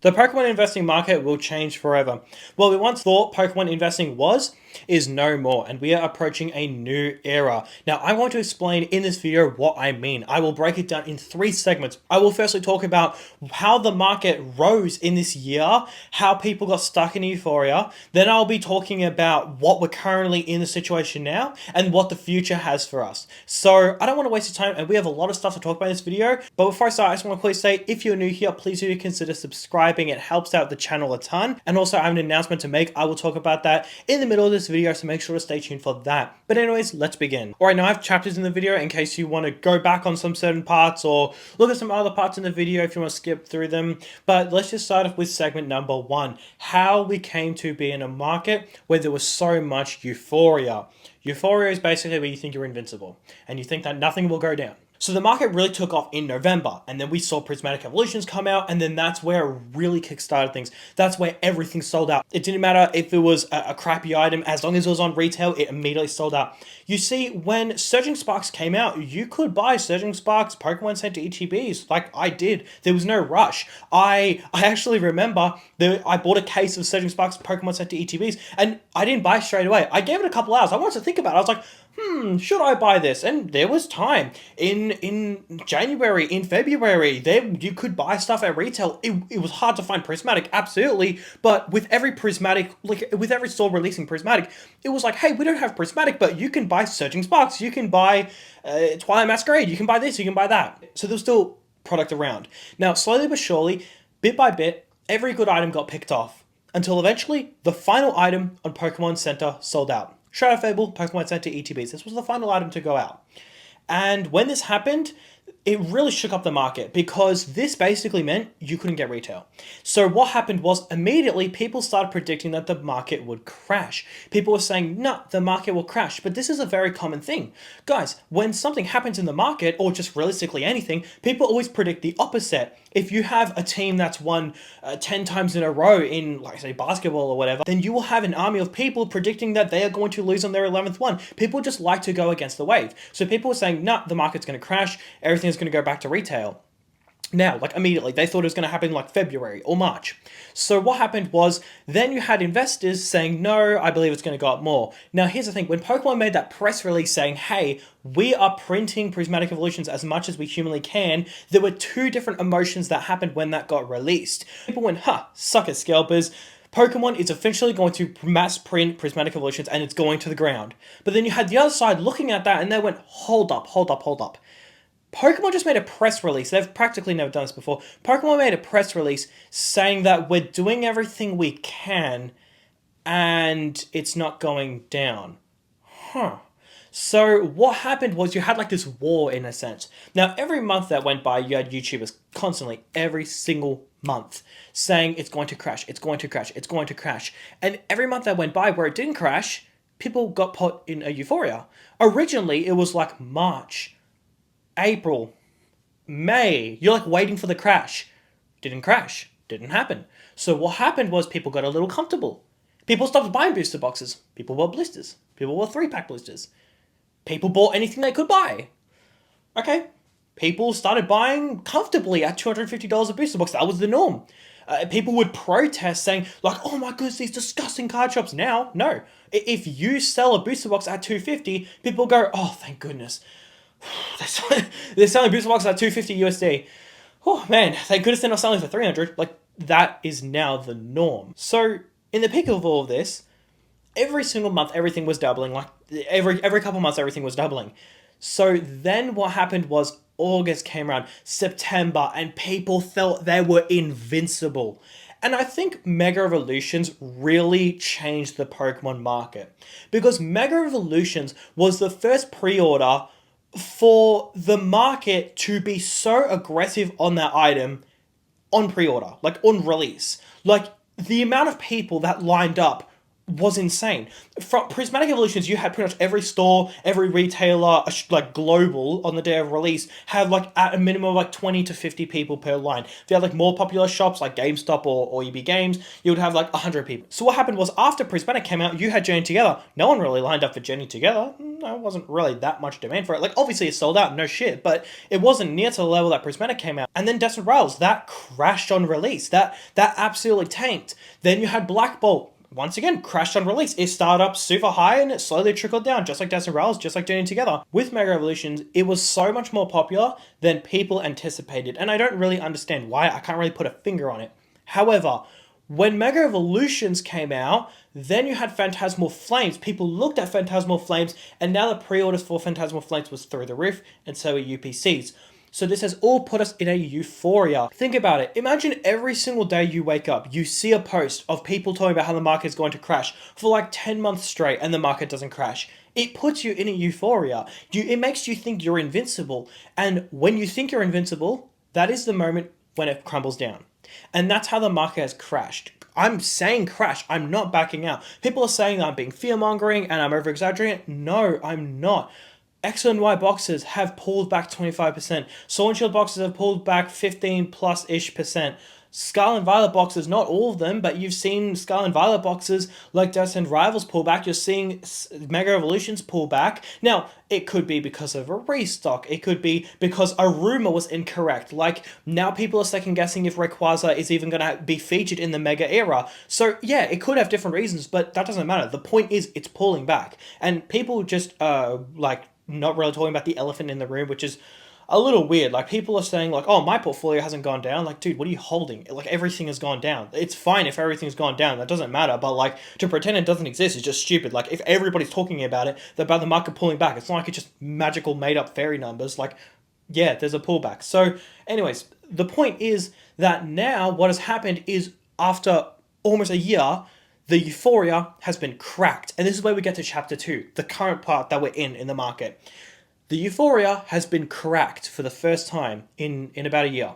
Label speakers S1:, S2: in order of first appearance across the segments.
S1: The Pokemon investing market will change forever. What we once thought Pokemon investing is no more, and we are approaching a new era. Now, I want to explain in this video what I mean. I will break it down in 3 segments. I will firstly talk about how the market rose in this year, how people got stuck in euphoria. Then I'll be talking about what we're currently in the situation now and what the future has for us. So I don't want to waste your time, and we have a lot of stuff to talk about in this video. But before I start, I just want to quickly say, if you're new here, please do consider subscribing. It helps out the channel a ton. And also I have an announcement to make. I will talk about that in the middle of this video, so make sure to stay tuned for that. But anyways, let's begin. Alright, now I have chapters in the video in case you want to go back on some certain parts or look at some other parts in the video if you want to skip through them. But let's just start off with segment number 1. How we came to be in a market where there was so much euphoria. Euphoria is basically where you think you're invincible and you think that nothing will go down. So the market really took off in November, and then we saw Prismatic Evolutions come out, and then that's where it really kickstarted things. That's where everything sold out. It didn't matter if it was a crappy item, as long as it was on retail, it immediately sold out. You see, when Surging Sparks came out, you could buy Surging Sparks Pokemon Center ETBs, like I did. There was no rush. I actually remember that I bought a case of Surging Sparks Pokemon Center ETBs, and I didn't buy it straight away. I gave it a couple hours. I wanted to think about it. I was like, should I buy this? And there was time. In January, in February, you could buy stuff at retail. It was hard to find Prismatic, absolutely. But with every Prismatic, like with every store releasing Prismatic, it was like, hey, we don't have Prismatic, but you can buy Surging Sparks. You can buy Twilight Masquerade. You can buy this, you can buy that. So there's still product around. Now, slowly but surely, bit by bit, every good item got picked off. Until eventually, the final item on Pokemon Center sold out. Shadow Fable, Pokemon Center ETBs. This was the final item to go out. And when this happened, it really shook up the market because this basically meant you couldn't get retail. So what happened was immediately people started predicting that the market would crash. People were saying, no, the market will crash. But this is a very common thing. Guys, when something happens in the market, or just realistically anything, people always predict the opposite. If you have a team that's won 10 times in a row in, like, say, basketball or whatever, then you will have an army of people predicting that they are going to lose on their 11th one. People just like to go against the wave. So people were saying, no, the market's going to crash. Everything's going to go back to retail. Now, like immediately, they thought it was going to happen like February or March. So what happened was, then you had investors saying, no, I believe it's going to go up more. Now, here's the thing. When Pokemon made that press release saying, hey, we are printing Prismatic Evolutions as much as we humanly can, there were 2 different emotions that happened when that got released. People went, suck it, scalpers. Pokemon is officially going to mass print Prismatic Evolutions and it's going to the ground. But then you had the other side looking at that and they went, hold up. Pokemon just made a press release. They've practically never done this before. Pokemon made a press release saying that we're doing everything we can and it's not going down. So what happened was you had like this war in a sense. Now, every month that went by, you had YouTubers constantly, every single month, saying it's going to crash, it's going to crash, it's going to crash. And every month that went by where it didn't crash, people got put in a euphoria. Originally, it was like March, April, May. You're like waiting for the crash. Didn't crash. Didn't happen. So what happened was people got a little comfortable. People stopped buying booster boxes. People bought blisters. People bought 3-pack blisters. People bought anything they could buy. Okay. People started buying comfortably at $250 a booster box. That was the norm. People would protest saying, like, oh my goodness, these disgusting card shops. Now, no. If you sell a booster box at $250, people go, oh, thank goodness. They're selling booster boxes at $250 USD. Oh man, thank goodness they're not selling for $300. Like, that is now the norm. So in the peak of all of this, every single month everything was doubling. Like every couple months everything was doubling. So then what happened was August came around, September, and people felt they were invincible. And I think Mega Evolutions really changed the Pokemon market, because Mega Evolutions was the first pre-order for the market to be so aggressive on that item on pre-order, like on release. Like the amount of people that lined up was insane. From Prismatic Evolutions, you had pretty much every store, every retailer, like global, on the day of release, had like at a minimum of like 20 to 50 people per line. If you had like more popular shops like GameStop or EB Games, you would have like 100 people. So what happened was after Prismatic came out, you had Journey Together. No one really lined up for Journey Together. There wasn't really that much demand for it. Like obviously it sold out, no shit, but it wasn't near to the level that Prismatic came out. And then Desert Rails, that crashed on release. That absolutely tanked. Then you had Black Bolt, once again, crashed on release. It started up super high and it slowly trickled down, just like Desert Rails, just like Journey Together. With Mega Evolutions, it was so much more popular than people anticipated, and I don't really understand why. I can't really put a finger on it. However, when Mega Evolutions came out, then you had Phantasmal Flames. People looked at Phantasmal Flames, and now the pre-orders for Phantasmal Flames was through the roof, and so are UPCs. So this has all put us in a euphoria. Think about it. Imagine every single day you wake up, you see a post of people talking about how the market is going to crash for like 10 months straight and the market doesn't crash. It puts you in a euphoria. It makes you think you're invincible. And when you think you're invincible, that is the moment when it crumbles down. And that's how the market has crashed. I'm saying crash. I'm not backing out. People are saying that I'm being fear-mongering and I'm over-exaggerating. No, I'm not. X and Y boxes have pulled back 25%. Sword and Shield boxes have pulled back 15 plus ish percent. Scarlet and Violet boxes, not all of them, but you've seen Scarlet and Violet boxes like Destined Rivals pull back. You're seeing Mega Evolutions pull back. Now, it could be because of a restock. It could be because a rumor was incorrect. Like, now people are second guessing if Rayquaza is even going to be featured in the Mega era. So, yeah, it could have different reasons, but that doesn't matter. The point is, it's pulling back. And people just, not really talking about the elephant in the room, which is a little weird. Like, people are saying, like, oh, my portfolio hasn't gone down. Like, dude, what are you holding? Like, everything has gone down. It's fine if everything's gone down. That doesn't matter. But, like, to pretend it doesn't exist is just stupid. Like, if everybody's talking about it, about the market pulling back, it's not like it's just magical made-up fairy numbers. Like, yeah, there's a pullback. So, anyways, the point is that now what has happened is after almost a year, the euphoria has been cracked. And this is where we get to chapter 2, the current part that we're in the market. The euphoria has been cracked for the first time in about a year.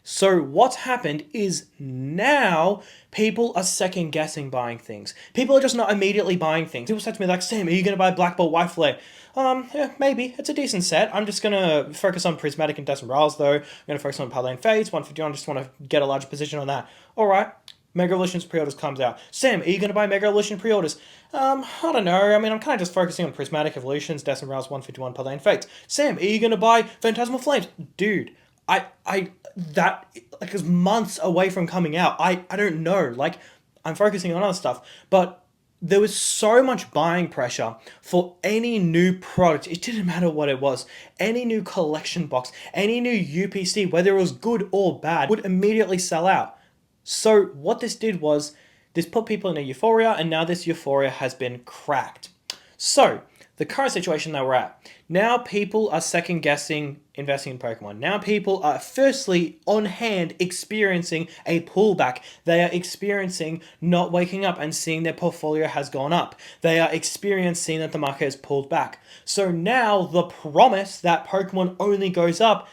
S1: So what's happened is now people are second guessing buying things. People are just not immediately buying things. People said to me like, Sam, are you going to buy Black Bolt White Flare? Yeah, maybe. It's a decent set. I'm just going to focus on Prismatic and Desert Rails though. I'm going to focus on Paladin Fates, 151. I just want to get a larger position on that. Alright. Mega Evolutions pre-orders comes out. Sam, are you going to buy Mega Evolution pre-orders? I don't know. I mean, I'm kind of just focusing on Prismatic Evolutions, Desert Rails 151, Paladin Fates. Sam, are you going to buy Phantasmal Flames? Dude, that like is months away from coming out. I don't know. Like, I'm focusing on other stuff, but there was so much buying pressure for any new product. It didn't matter what it was. Any new collection box, any new UPC, whether it was good or bad, would immediately sell out. So what this did was, this put people in a euphoria, and now this euphoria has been cracked. So, the current situation that we're at, now people are second guessing investing in Pokemon. Now people are firstly on hand experiencing a pullback. They are experiencing not waking up and seeing their portfolio has gone up. They are experiencing that the market has pulled back. So now the promise that Pokemon only goes up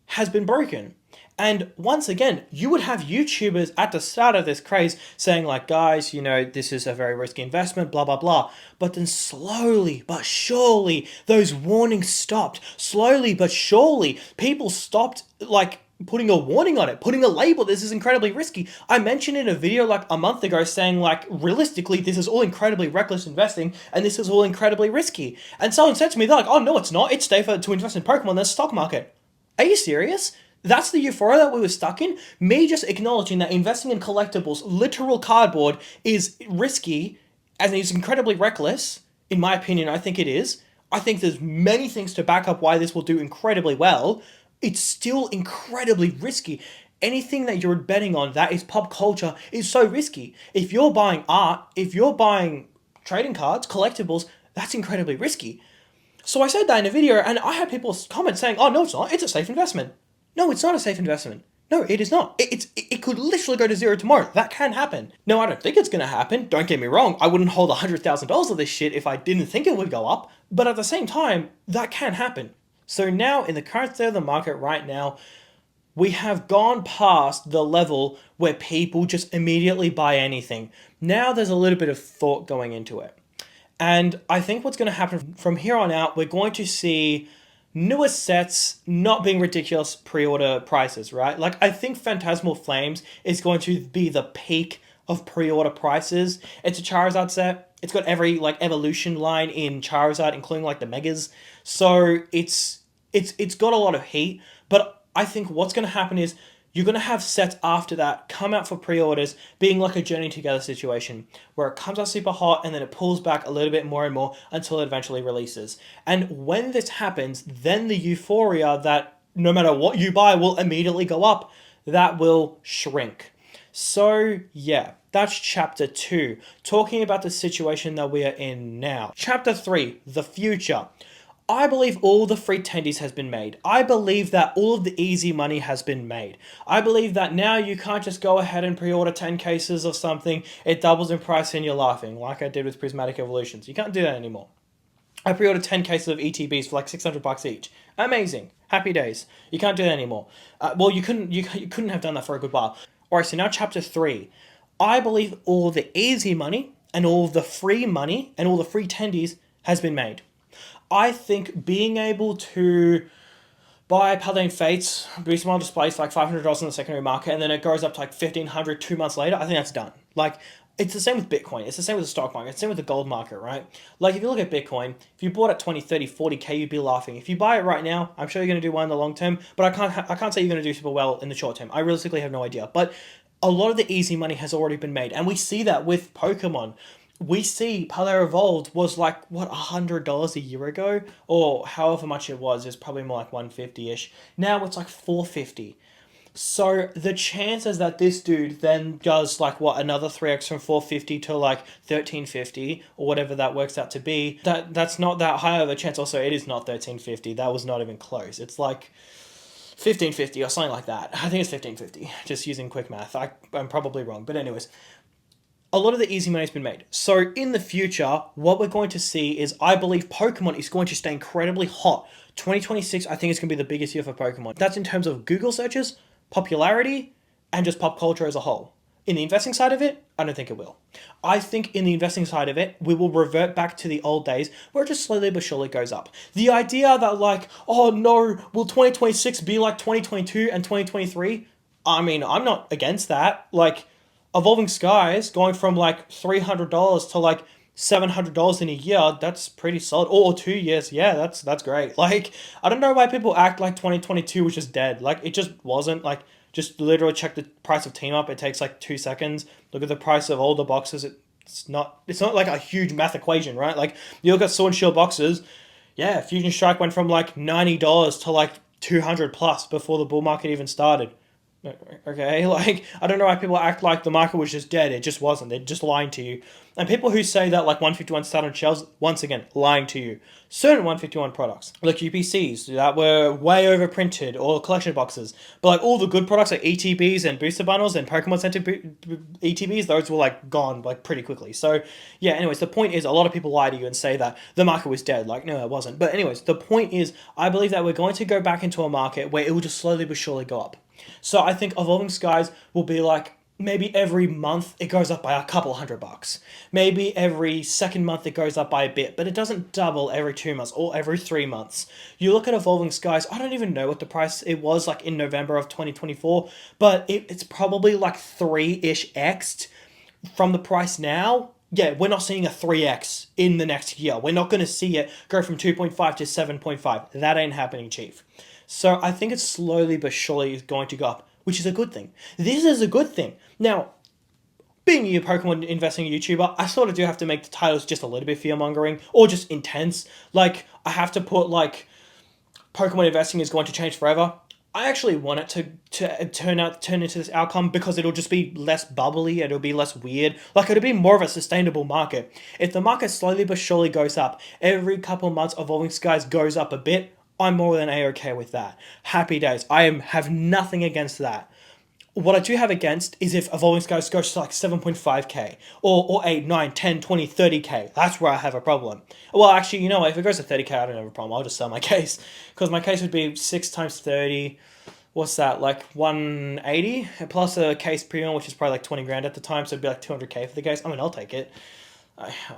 S1: has been broken. And once again, you would have YouTubers at the start of this craze saying like, guys, you know, this is a very risky investment, blah, blah, blah. But then slowly but surely, those warnings stopped. Slowly but surely, people stopped like putting a warning on it, putting a label, this is incredibly risky. I mentioned in a video like a month ago saying like, realistically, this is all incredibly reckless investing and this is all incredibly risky. And someone said to me, they're like, oh no, it's not. It's safer to invest in Pokemon than the stock market. Are you serious? That's the euphoria that we were stuck in. Me just acknowledging that investing in collectibles, literal cardboard, is risky and is incredibly reckless. In my opinion, I think it is. I think there's many things to back up why this will do incredibly well. It's still incredibly risky. Anything that you're betting on that is pop culture is so risky. If you're buying art, if you're buying trading cards, collectibles, that's incredibly risky. So I said that in a video and I had people comment saying, oh no, it's not. It's a safe investment. No, it's not a safe investment. No, it is not. It could literally go to zero tomorrow. That can happen. No, I don't think it's going to happen. Don't get me wrong. I wouldn't hold $100,000 of this shit if I didn't think it would go up. But at the same time, that can happen. So now, in the current state of the market right now, we have gone past the level where people just immediately buy anything. Now there's a little bit of thought going into it. And I think what's going to happen from here on out, we're going to see newer sets not being ridiculous pre-order prices, right? Like, I think Phantasmal Flames is going to be the peak of pre-order prices. It's a Charizard set. It's got every like evolution line in Charizard, including like the Megas. So it's got a lot of heat. But I think what's going to happen is you're going to have sets after that come out for pre-orders being like a Journey Together situation where it comes out super hot and then it pulls back a little bit more and more until it eventually releases. And when this happens, then the euphoria that no matter what you buy will immediately go up, that will shrink. So yeah, that's chapter 2, talking about the situation that we are in now. Chapter 3, the future. I believe all the free tendies has been made. I believe that all of the easy money has been made. I believe that now you can't just go ahead and pre-order 10 cases of something, it doubles in price and you're laughing, like I did with Prismatic Evolutions. You can't do that anymore. I pre-ordered 10 cases of ETBs for like $600 each. Amazing. Happy days. You can't do that anymore. Well, you couldn't have done that for a good while. Alright, so now chapter 3. I believe all the easy money and all the free money and all the free tendies has been made. I think being able to buy Paladin Fates, boost model displays for like $500 in the secondary market, and then it goes up to like $1,500 2 months later, I think that's done. Like, it's the same with Bitcoin. It's the same with the stock market. It's the same with the gold market, right? Like, if you look at Bitcoin, if you bought at 20, 30, 40K, you'd be laughing. If you buy it right now, I'm sure you're going to do well in the long term, but I can't say you're going to do super well in the short term. I realistically have no idea. But a lot of the easy money has already been made, and we see that with Pokemon. We see Paleo Evolved was like, what, $100 a year ago? Or however much it was. It's probably more like 150-ish. Now it's like $450. So the chances that this dude then does like, what, another 3x from 450 to like 1350 or whatever that works out to be, that's not that high of a chance. Also, it is not 1350. That was not even close. It's like 1550 or something like that. I think it's 1550, just using quick math. I'm probably wrong. But anyways, a lot of the easy money's been made. So in the future, what we're going to see is, I believe Pokemon is going to stay incredibly hot. 2026, I think it's going to be the biggest year for Pokemon. That's in terms of Google searches, popularity, and just pop culture as a whole. In the investing side of it, I don't think it will. I think in the investing side of it, we will revert back to the old days where it just slowly but surely goes up. The idea that like, oh no, will 2026 be like 2022 and 2023? I mean, I'm not against that. Like, Evolving Skies going from like $300 to like $700 in a year, that's pretty solid. Or 2 years, yeah, that's great. Like, I don't know why people act like 2022 was just dead. Like, it just wasn't. Like, just literally check the price of Team Up. It takes like 2 seconds. Look at the price of all the boxes. It's not like a huge math equation, right? Like, you look at Sword and Shield boxes, yeah, Fusion Strike went from like $90 to like 200 plus before the bull market even started. Okay, like, I don't know why people act like the market was just dead. It just wasn't. They're just lying to you. And people who say that like 151 started on shelves, once again, lying to you. Certain 151 products, like UPCs, that were way overprinted, or collection boxes. But like all the good products like ETBs and booster bundles and Pokemon Center ETBs, those were like gone like pretty quickly. So yeah, anyways, the point is, a lot of people lie to you and say that the market was dead. Like, no, it wasn't. But anyways, the point is, I believe that we're going to go back into a market where it will just slowly but surely go up. So I think Evolving Skies will be like, maybe every month it goes up by a couple $100. Maybe every second month it goes up by a bit, but it doesn't double every 2 months or every 3 months. You look at Evolving Skies, I don't even know what the price it was like in November of 2024, but it's probably like 3-ish x'd from the price now. Yeah, we're not seeing a 3x in the next year. We're not going to see it go from 2.5 to 7.5. That ain't happening, Chief. So I think it's slowly but surely going to go up, which is a good thing. This is a good thing. Now, being a Pokemon investing YouTuber, I sort of do have to make the titles just a little bit fear-mongering, or just intense. Like, I have to put, like, Pokemon investing is going to change forever. I actually want it to turn into this outcome, because it'll just be less bubbly, it'll be less weird. Like, it'll be more of a sustainable market. If the market slowly but surely goes up, every couple months Evolving Skies goes up a bit, I'm more than A-okay with that. Happy days. Have nothing against that. What I do have against is if Evolving Skies goes to like 7.5k or 8, 9, 10, 20, 30k. That's where I have a problem. Well, actually, if it goes to 30k, I don't have a problem. I'll just sell my case, because my case would be 6 times 30. what's that, like 180 plus a case premium, which is probably like 20 grand at the time, so it'd be like 200k for the case. I mean, I'll take it.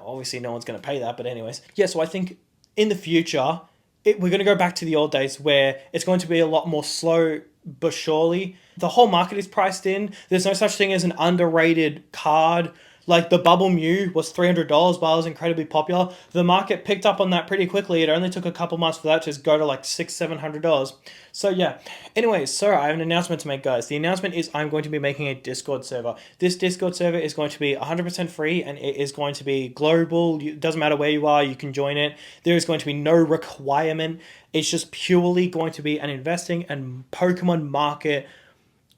S1: Obviously no one's going to pay that, but anyways, yeah. So I think in the future we're going to go back to the old days where it's going to be a lot more slow but surely. The whole market is priced in. There's no such thing as an underrated card. Like the Bubble Mew was $300, but it was incredibly popular. The market picked up on that pretty quickly. It only took a couple months for that to just go to like $600-700. So yeah. Anyways, so I have an announcement to make, guys. The announcement is I'm going to be making a Discord server. This Discord server is going to be 100% free, and it is going to be global. It doesn't matter where you are, you can join it. There is going to be no requirement. It's just purely going to be an investing and Pokemon market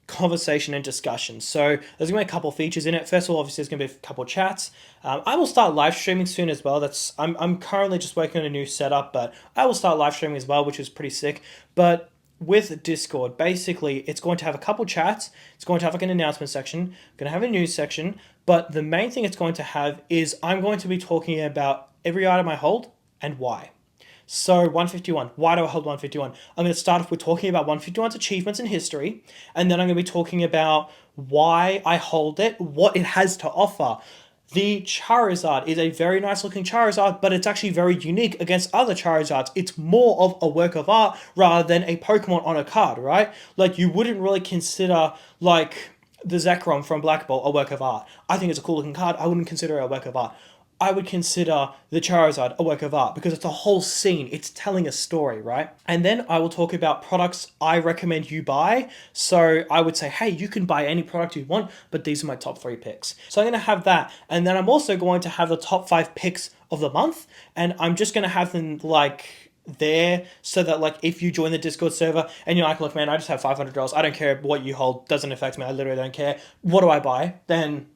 S1: conversation and discussion. So there's gonna be a couple features in it. First of all, obviously there's gonna be a couple chats. I will start live streaming soon as well. I'm currently just working on a new setup, but I will start live streaming as well, which is pretty sick. But with Discord, basically it's going to have a couple chats. It's going to have like an announcement section, going to have a news section, but the main thing it's going to have is I'm going to be talking about every item I hold and why. So 151, why do I hold 151? I'm going to start off with talking about 151's achievements in history, and then I'm going to be talking about why I hold it, what it has to offer. The Charizard is a very nice looking Charizard, but it's actually very unique against other Charizards. It's more of a work of art rather than a Pokemon on a card, right? Like, you wouldn't really consider, like, the Zekrom from Black Ball a work of art. I think it's a cool looking card. I wouldn't consider it a work of art. I would consider the Charizard a work of art because it's a whole scene. It's telling a story, right? And then I will talk about products I recommend you buy. So I would say, hey, you can buy any product you want, but these are my top 3 picks. So I'm going to have that. And then I'm also going to have the top 5 picks of the month. And I'm just going to have them like there so that like if you join the Discord server and you're like, look, man, I just have $500. I don't care what you hold. Doesn't affect me. I literally don't care. What do I buy? Then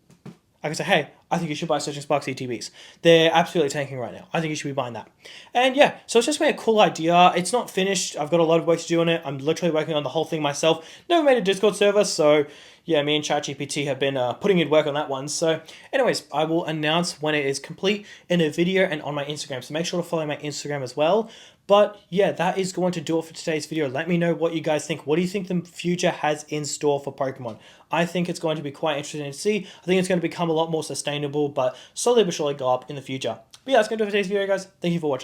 S1: I can say, hey, I think you should buy Searching Sparks ETBs. They're absolutely tanking right now. I think you should be buying that. And yeah, so it's just been a cool idea. It's not finished. I've got a lot of work to do on it. I'm literally working on the whole thing myself. Never made a Discord server, so yeah, me and ChatGPT have been putting in work on that one. So anyways, I will announce when it is complete in a video and on my Instagram. So make sure to follow my Instagram as well. But yeah, that is going to do it for today's video. Let me know what you guys think. What do you think the future has in store for Pokemon? I think it's going to be quite interesting to see. I think it's going to become a lot more sustainable, but slowly but surely go up in the future. But yeah, that's going to do it for today's video, guys. Thank you for watching.